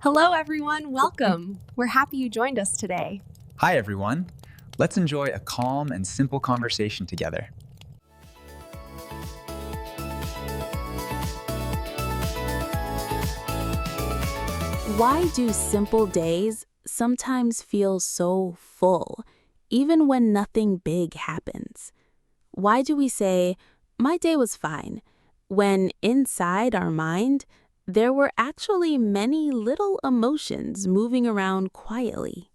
Hello, everyone. Welcome. We're happy you joined us today. Hi, everyone. Let's enjoy a calm and simple conversation together. Why do simple days sometimes feel so full, even when nothing big happens? Why do we say, my day was fine, when inside our mind, there were actually many little emotions moving around quietly?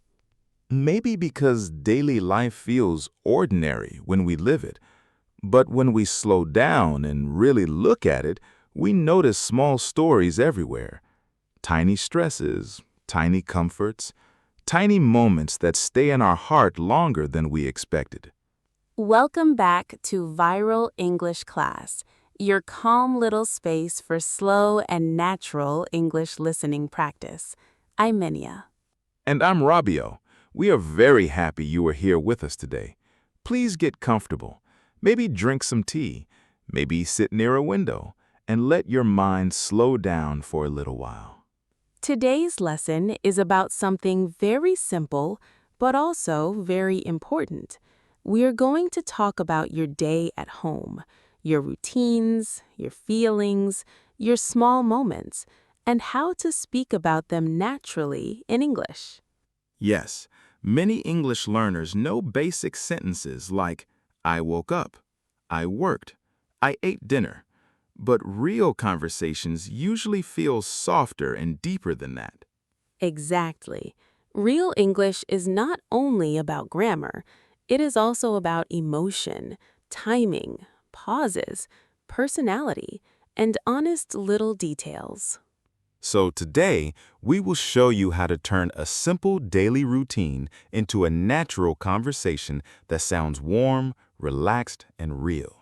Maybe because daily life feels ordinary when we live it, but when we slow down and really look at it, we notice small stories everywhere. Tiny stresses, tiny comforts, tiny moments that stay in our heart longer than we expected. Welcome back to Viral English Class, your calm little space for slow and natural English listening practice. I'm Minya. And I'm Rabio. We are very happy you are here with us today. Please get comfortable. Maybe drink some tea. Maybe sit near a window and let your mind slow down for a little while. Today's lesson is about something very simple, but also very important. We are going to talk about your day at home, your routines, your feelings, your small moments, and how to speak about them naturally in English. Yes, many English learners know basic sentences like, I woke up, I worked, I ate dinner. But real conversations usually feel softer and deeper than that. Exactly. Real English is not only about grammar, it is also about emotion, timing, pauses, personality, and honest little details. So today, we will show you how to turn a simple daily routine into a natural conversation that sounds warm, relaxed, and real.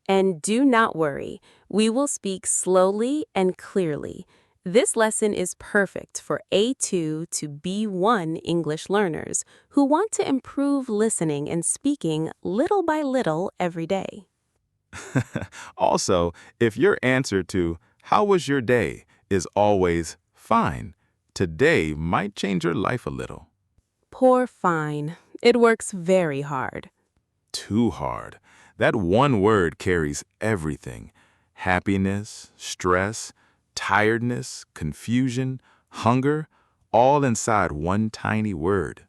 And do not worry, we will speak slowly and clearly. This lesson is perfect for A2 to B1 English learners who want to improve listening and speaking little by little every day. Also, if your answer to, how was your day, is always fine, today might change your life a little. Poor fine. It works very hard. Too hard. That one word carries everything. Happiness, stress, tiredness, confusion, hunger, all inside one tiny word.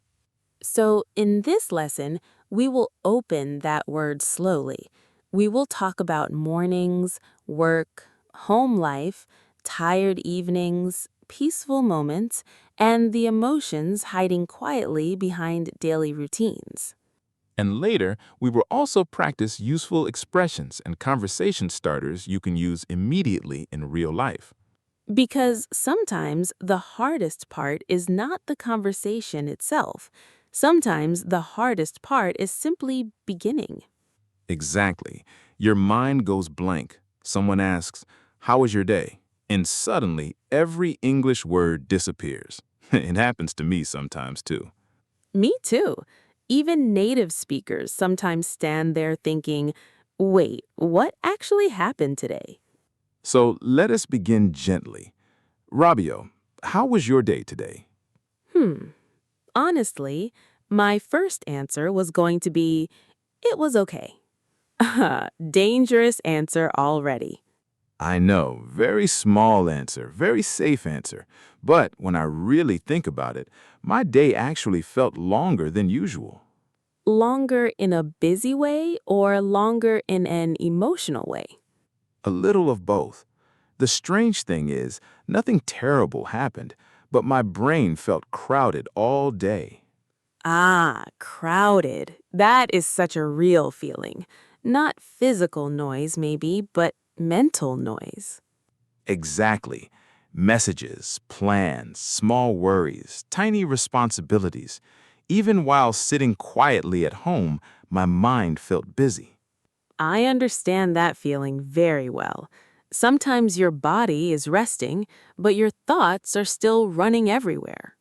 So in this lesson, we will open that word slowly. We will talk about mornings, work, home life, tired evenings, peaceful moments, and the emotions hiding quietly behind daily routines. And later, we will also practice useful expressions and conversation starters you can use immediately in real life. Because sometimes the hardest part is not the conversation itself. Sometimes the hardest part is simply beginning. Exactly. Your mind goes blank. Someone asks, how was your day? And suddenly, every English word disappears. It happens to me sometimes, too. Me too. Even native speakers sometimes stand there thinking, wait, what actually happened today? So let us begin gently. Rabio, how was your day today? Hmm. Honestly, my first answer was going to be, it was okay. Dangerous answer already. I know, very small answer, very safe answer. But when I really think about it, my day actually felt longer than usual. Longer in a busy way or longer in an emotional way? A little of both. The strange thing is, nothing terrible happened, but my brain felt crowded all day. Ah, crowded. That is such a real feeling. Not physical noise, maybe, but mental noise. Exactly. Messages, plans, small worries, tiny responsibilities. Even while sitting quietly at home, my mind felt busy. I understand that feeling very well. Sometimes your body is resting, but your thoughts are still running everywhere.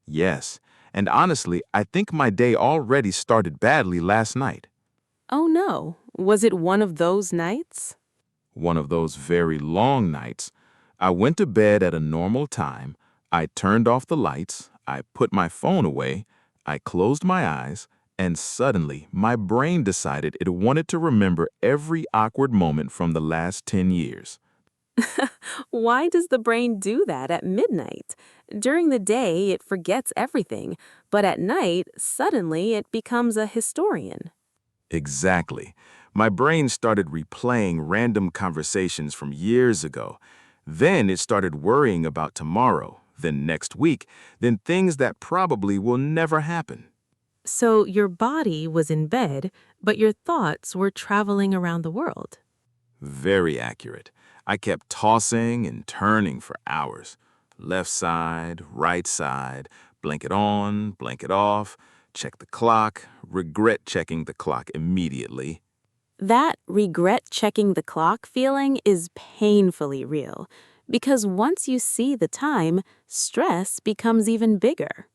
Yes, and honestly, I think my day already started badly last night. Oh no, was it one of those nights? One of those very long nights. I went to bed at a normal time. I turned off the lights, I put my phone away, I closed my eyes, and suddenly my brain decided it wanted to remember every awkward moment from the last 10 years. Why does the brain do that at midnight? During the day, it forgets everything, but at night, suddenly it becomes a historian. Exactly. My brain started replaying random conversations from years ago. Then it started worrying about tomorrow, then next week, then things that probably will never happen. So your body was in bed, but your thoughts were traveling around the world. Very accurate. I kept tossing and turning for hours. Left side, right side, blanket on, blanket off, check the clock, regret checking the clock immediately. That regret checking the clock feeling is painfully real, because once you see the time, stress becomes even bigger.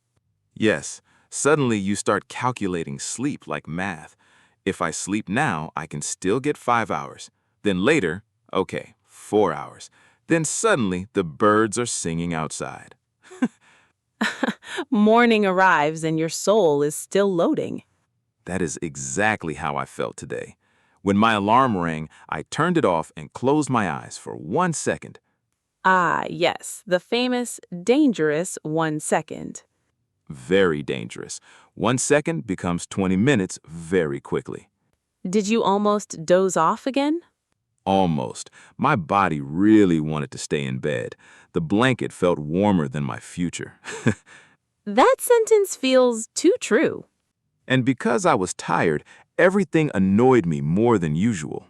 Yes, suddenly you start calculating sleep like math. If I sleep now, I can still get 5 hours. Then later, okay, 4 hours. Then suddenly the birds are singing outside. Morning arrives and your soul is still loading. That is exactly how I felt today. When my alarm rang, I turned it off and closed my eyes for 1 second. Ah, yes, the famous, dangerous 1 second. Very dangerous. 1 second becomes 20 minutes very quickly. Did you almost doze off again? Almost. My body really wanted to stay in bed. The blanket felt warmer than my future. That sentence feels too true. And because I was tired, everything annoyed me more than usual.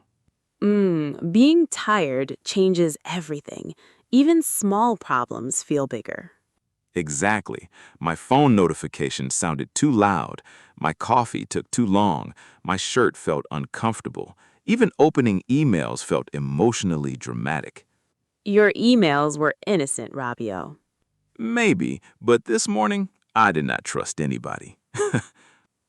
Being tired changes everything. Even small problems feel bigger. Exactly. My phone notification sounded too loud. My coffee took too long. My shirt felt uncomfortable. Even opening emails felt emotionally dramatic. Your emails were innocent, Rabio. Maybe, but this morning, I did not trust anybody.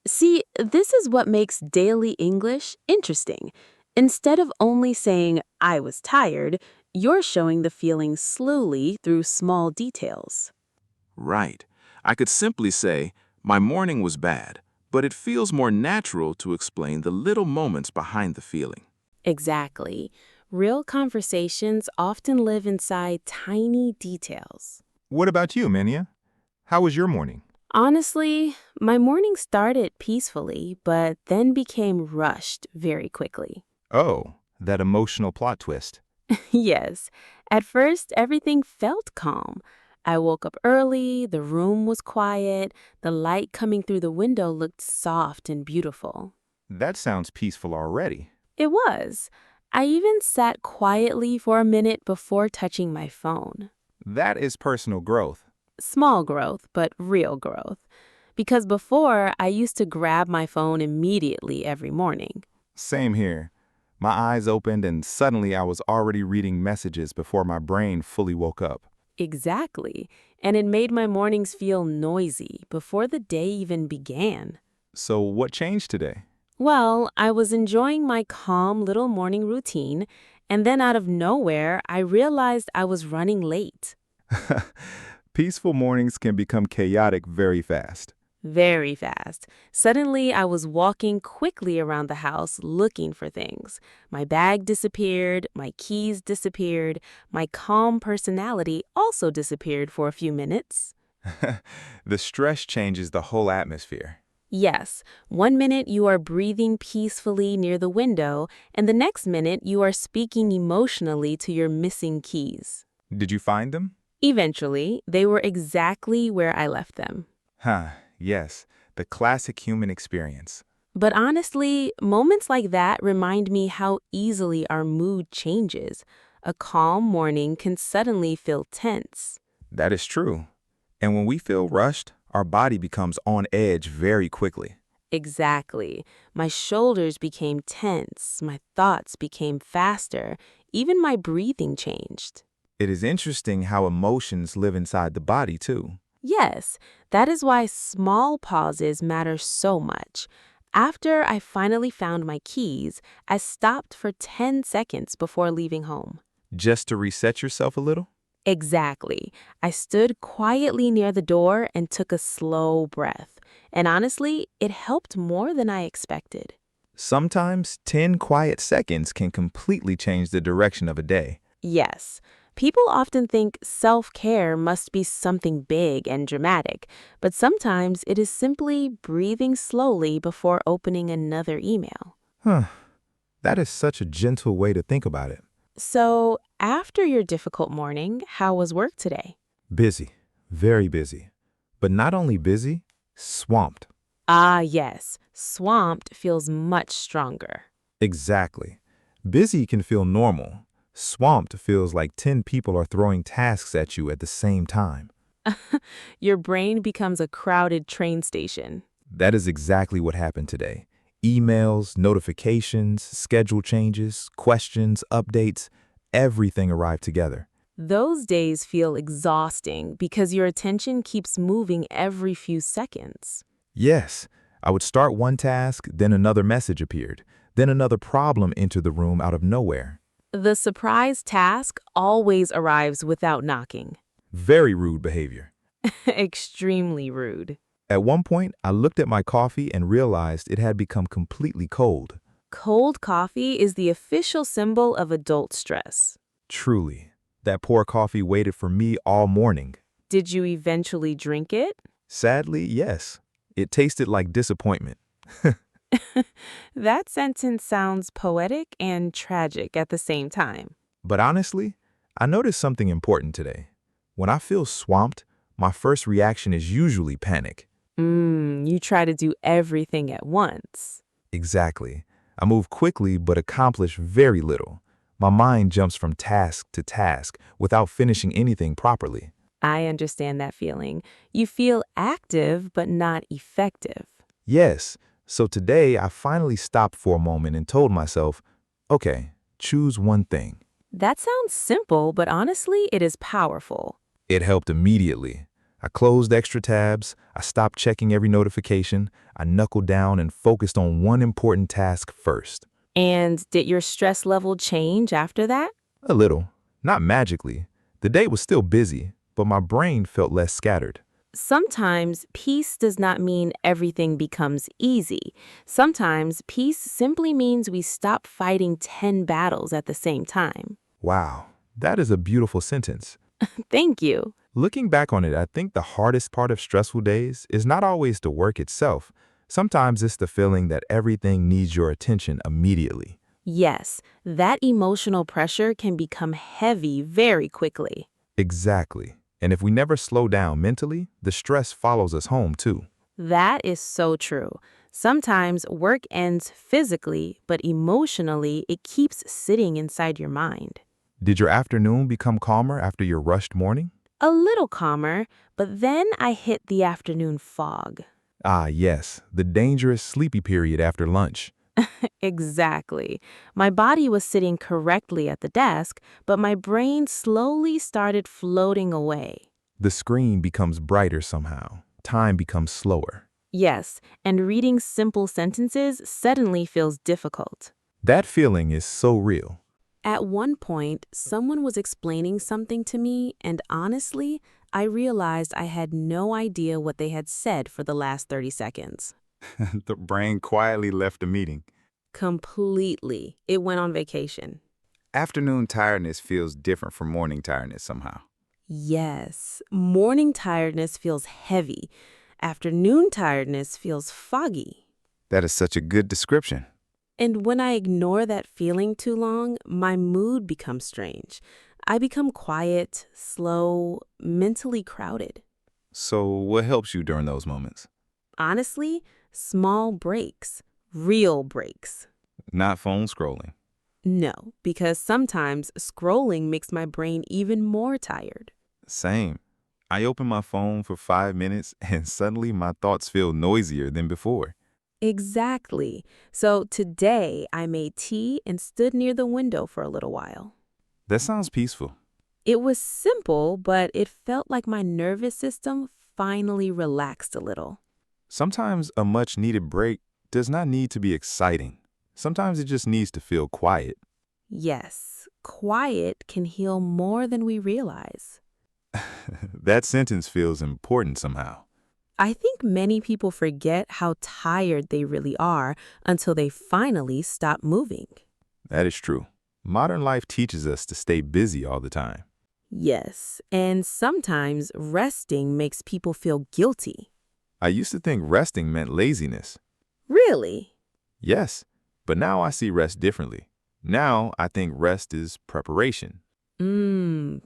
See, this is what makes daily English interesting. Instead of only saying, I was tired, you're showing the feeling slowly through small details. Right. I could simply say, my morning was bad, but it feels more natural to explain the little moments behind the feeling. Exactly. Real conversations often live inside tiny details. What about you, Mania? How was your morning? Honestly, my morning started peacefully, but then became rushed very quickly. Oh, that emotional plot twist. Yes, at first everything felt calm. I woke up early, the room was quiet, the light coming through the window looked soft and beautiful. That sounds peaceful already. It was. I even sat quietly for a minute before touching my phone. That is personal growth. Small growth, but real growth. Because before, I used to grab my phone immediately every morning. Same here. My eyes opened and suddenly I was already reading messages before my brain fully woke up. Exactly. And it made my mornings feel noisy before the day even began. So what changed today? Well, I was enjoying my calm little morning routine, and then out of nowhere, I realized I was running late. Peaceful mornings can become chaotic very fast. Very fast. Suddenly, I was walking quickly around the house looking for things. My bag disappeared, my keys disappeared, my calm personality also disappeared for a few minutes. The stress changes the whole atmosphere. Yes, 1 minute you are breathing peacefully near the window, and the next minute you are speaking emotionally to your missing keys. Did you find them? Eventually, they were exactly where I left them. Yes, the classic human experience. But honestly, moments like that remind me how easily our mood changes. A calm morning can suddenly feel tense. That is true. And when we feel rushed, our body becomes on edge very quickly. Exactly. My shoulders became tense, my thoughts became faster, even my breathing changed. It is interesting how emotions live inside the body, too. Yes, that is why small pauses matter so much. After I finally found my keys, I stopped for 10 seconds before leaving home. Just to reset yourself a little? Exactly. I stood quietly near the door and took a slow breath. And honestly, it helped more than I expected. Sometimes 10 quiet seconds can completely change the direction of a day. Yes, people often think self-care must be something big and dramatic, but sometimes it is simply breathing slowly before opening another email. Huh, that is such a gentle way to think about it. So, after your difficult morning, how was work today? Busy, very busy. But not only busy, swamped. Ah, yes, swamped feels much stronger. Exactly. Busy can feel normal. Swamped feels like 10 people are throwing tasks at you at the same time. Your brain becomes a crowded train station. That is exactly what happened today. Emails, notifications, schedule changes, questions, updates, everything arrived together. Those days feel exhausting because your attention keeps moving every few seconds. Yes, I would start one task, then another message appeared. Then another problem entered the room out of nowhere. The surprise task always arrives without knocking. Very rude behavior. Extremely rude. At one point, I looked at my coffee and realized it had become completely cold. Cold coffee is the official symbol of adult stress. Truly, that poor coffee waited for me all morning. Did you eventually drink it? Sadly, yes. It tasted like disappointment. That sentence sounds poetic and tragic at the same time. But honestly, I noticed something important today. When I feel swamped, my first reaction is usually panic. You try to do everything at once. Exactly. I move quickly but accomplish very little. My mind jumps from task to task without finishing anything properly. I understand that feeling. You feel active but not effective. Yes, so today I finally stopped for a moment and told myself, okay, choose one thing. That sounds simple, but honestly, it is powerful. It helped immediately. I closed extra tabs, I stopped checking every notification, I knuckled down and focused on one important task first. And did your stress level change after that? A little, not magically. The day was still busy, but my brain felt less scattered. Sometimes peace does not mean everything becomes easy. Sometimes peace simply means we stop fighting 10 battles at the same time. Wow, that is a beautiful sentence. Thank you. Looking back on it, I think the hardest part of stressful days is not always the work itself. Sometimes it's the feeling that everything needs your attention immediately. Yes, that emotional pressure can become heavy very quickly. Exactly. And if we never slow down mentally, the stress follows us home too. That is so true. Sometimes work ends physically, but emotionally, it keeps sitting inside your mind. Did your afternoon become calmer after your rushed morning? A little calmer, but then I hit the afternoon fog. Ah, yes, the dangerous sleepy period after lunch. Exactly. My body was sitting correctly at the desk, but my brain slowly started floating away. The screen becomes brighter somehow. Time becomes slower. Yes, and reading simple sentences suddenly feels difficult. That feeling is so real. At one point, someone was explaining something to me, and honestly, I realized I had no idea what they had said for the last 30 seconds. The brain quietly left the meeting. Completely. It went on vacation. Afternoon tiredness feels different from morning tiredness somehow. Yes, morning tiredness feels heavy. Afternoon tiredness feels foggy. That is such a good description. And when I ignore that feeling too long, my mood becomes strange. I become quiet, slow, mentally crowded. So what helps you during those moments? Honestly, small breaks. Real breaks. Not phone scrolling. No, because sometimes scrolling makes my brain even more tired. Same. I open my phone for 5 minutes and suddenly my thoughts feel noisier than before. Exactly. So today I made tea and stood near the window for a little while. That sounds peaceful. It was simple, but it felt like my nervous system finally relaxed a little. Sometimes a much needed break does not need to be exciting. Sometimes it just needs to feel quiet. Yes, quiet can heal more than we realize. That sentence feels important somehow. I think many people forget how tired they really are until they finally stop moving. That is true. Modern life teaches us to stay busy all the time. Yes, and sometimes resting makes people feel guilty. I used to think resting meant laziness. Really? Yes, but now I see rest differently. Now I think rest is preparation.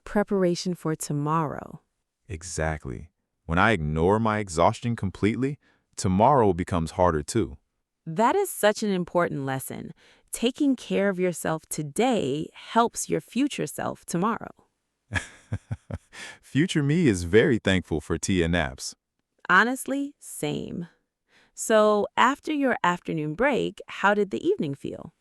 Preparation for tomorrow. Exactly. When I ignore my exhaustion completely, tomorrow becomes harder too. That is such an important lesson. Taking care of yourself today helps your future self tomorrow. Future me is very thankful for tea and naps. Honestly, same. So, after your afternoon break, how did the evening feel?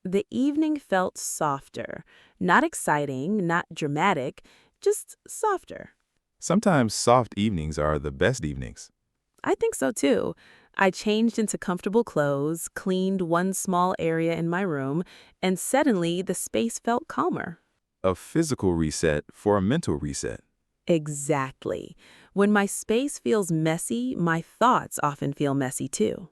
The evening felt softer. Not exciting, not dramatic, just softer. Sometimes soft evenings are the best evenings. I think so too. I changed into comfortable clothes, cleaned one small area in my room, and suddenly the space felt calmer. A physical reset for a mental reset. Exactly. When my space feels messy, my thoughts often feel messy too.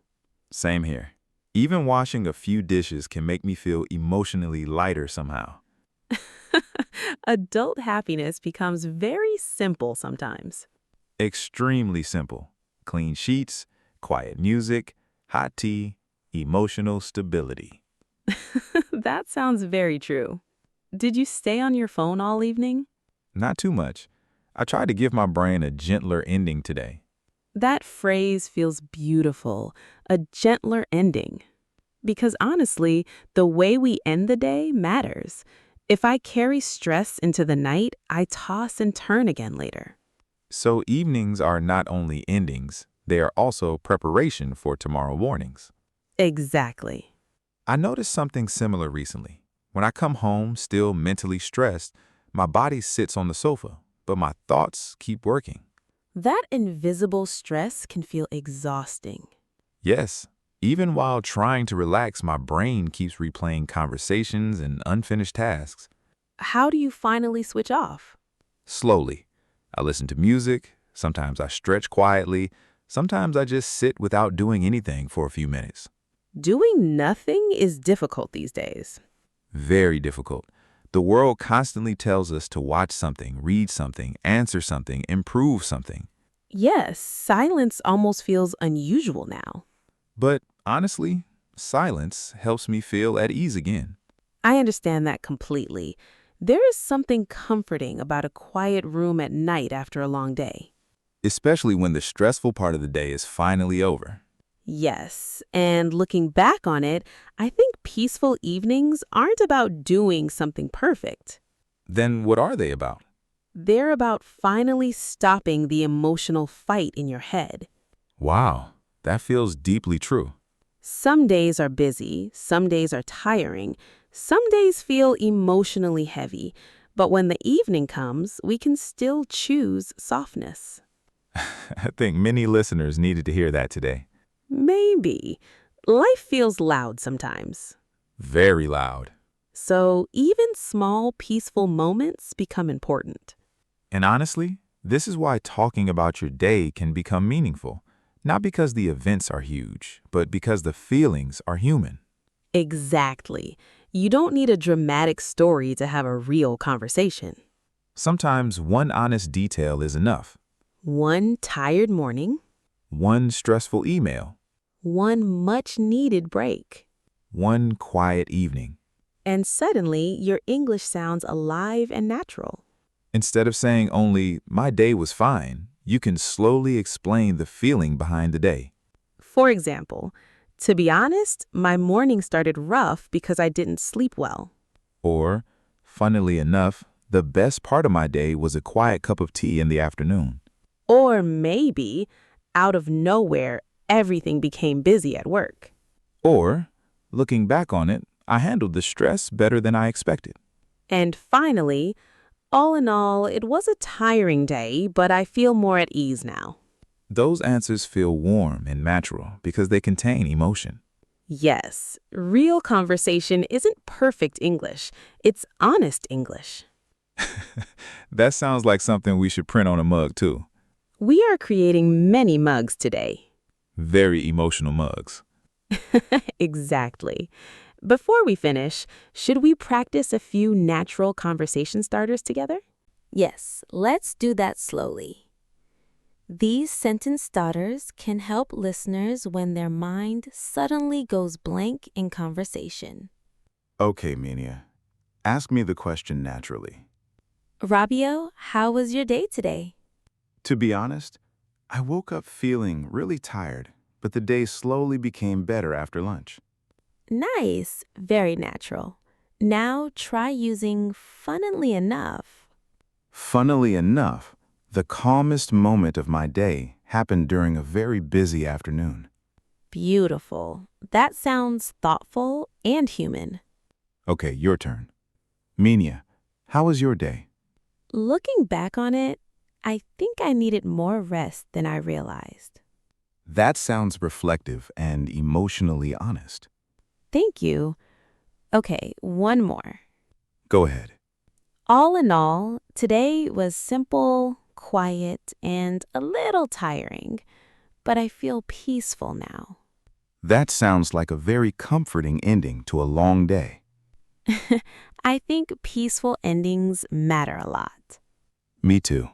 Same here. Even washing a few dishes can make me feel emotionally lighter somehow. Adult happiness becomes very simple sometimes. Extremely simple. Clean sheets, quiet music, hot tea, emotional stability. That sounds very true. Did you stay on your phone all evening? Not too much. I tried to give my brain a gentler ending today. That phrase feels beautiful, a gentler ending. Because honestly, the way we end the day matters. If I carry stress into the night, I toss and turn again later. So evenings are not only endings, they are also preparation for tomorrow mornings. Exactly. I noticed something similar recently. When I come home still mentally stressed, my body sits on the sofa, but my thoughts keep working. That invisible stress can feel exhausting. Yes, even while trying to relax, my brain keeps replaying conversations and unfinished tasks. How do you finally switch off? Slowly, I listen to music, sometimes I stretch quietly, sometimes I just sit without doing anything for a few minutes. Doing nothing is difficult these days. Very difficult. The world constantly tells us to watch something, read something, answer something, improve something. Yes, silence almost feels unusual now. But honestly, silence helps me feel at ease again. I understand that completely. There is something comforting about a quiet room at night after a long day. Especially when the stressful part of the day is finally over. Yes, and looking back on it, I think peaceful evenings aren't about doing something perfect. Then what are they about? They're about finally stopping the emotional fight in your head. Wow, that feels deeply true. Some days are busy, some days are tiring, some days feel emotionally heavy, but when the evening comes, we can still choose softness. I think many listeners needed to hear that today. Maybe. Life feels loud sometimes. Very loud. So even small, peaceful moments become important. And honestly, this is why talking about your day can become meaningful. Not because the events are huge, but because the feelings are human. Exactly. You don't need a dramatic story to have a real conversation. Sometimes one honest detail is enough. One tired morning, One stressful email. one much-needed break. One quiet evening. And suddenly, your English sounds alive and natural. Instead of saying only, my day was fine, you can slowly explain the feeling behind the day. For example, to be honest, my morning started rough because I didn't sleep well. Or, funnily enough, the best part of my day was a quiet cup of tea in the afternoon. Or maybe, out of nowhere, everything became busy at work. Or, looking back on it, I handled the stress better than I expected. And finally, all in all, it was a tiring day, but I feel more at ease now. Those answers feel warm and natural because they contain emotion. Yes, real conversation isn't perfect English. It's honest English. That sounds like something we should print on a mug, too. We are creating many mugs today. Very emotional mugs. Exactly. Before we finish, should we practice a few natural conversation starters together? Yes, let's do that slowly. These sentence starters can help listeners when their mind suddenly goes blank in conversation. Okay, Mania. Ask me the question naturally. Rabio, how was your day today? To be honest, I woke up feeling really tired, but the day slowly became better after lunch. Nice, very natural. Now try using funnily enough. Funnily enough, the calmest moment of my day happened during a very busy afternoon. Beautiful. That sounds thoughtful and human. Okay, your turn. Mania, how was your day? Looking back on it, I think I needed more rest than I realized. That sounds reflective and emotionally honest. Thank you. Okay, one more. Go ahead. All in all, today was simple, quiet, and a little tiring, but I feel peaceful now. That sounds like a very comforting ending to a long day. I think peaceful endings matter a lot. Me too.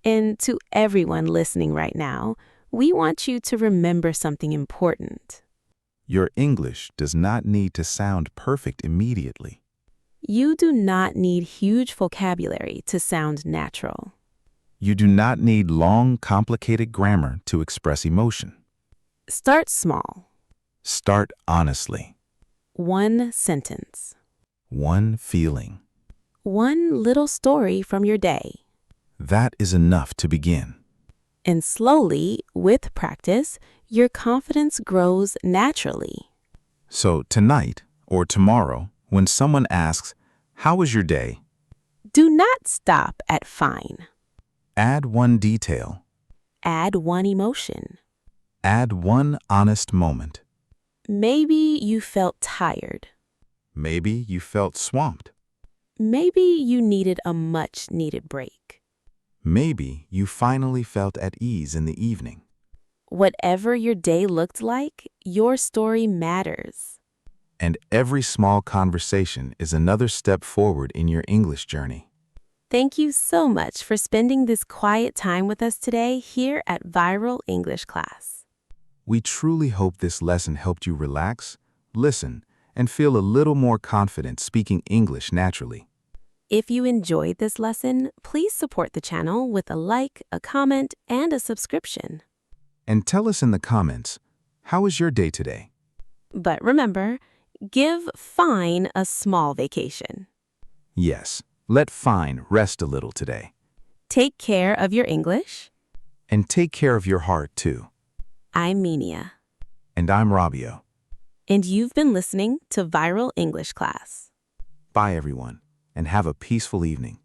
And to everyone listening right now, we want you to remember something important. Your English does not need to sound perfect immediately. You do not need huge vocabulary to sound natural. You do not need long, complicated grammar to express emotion. Start small. Start honestly. One sentence. One feeling. One little story from your day. That is enough to begin. And slowly, with practice, your confidence grows naturally. So tonight or tomorrow, when someone asks, "How was your day?" Do not stop at fine. add one detail. Add one emotion. Add one honest moment. Maybe you felt tired. Maybe you felt swamped. Maybe you needed a much-needed break. Maybe you finally felt at ease in the evening. Whatever your day looked like, your story matters. And every small conversation is another step forward in your English journey. Thank you so much for spending this quiet time with us today here at Viral English Class. We truly hope this lesson helped you relax, listen, and feel a little more confident speaking English naturally. If you enjoyed this lesson, please support the channel with a like, a comment, and a subscription. And tell us in the comments, how was your day today? But remember, give fine a small vacation. Yes, let fine rest a little today. Take care of your English. And take care of your heart too. I'm Menia. And I'm Rabio. And you've been listening to Viral English Class. Bye everyone, and have a peaceful evening.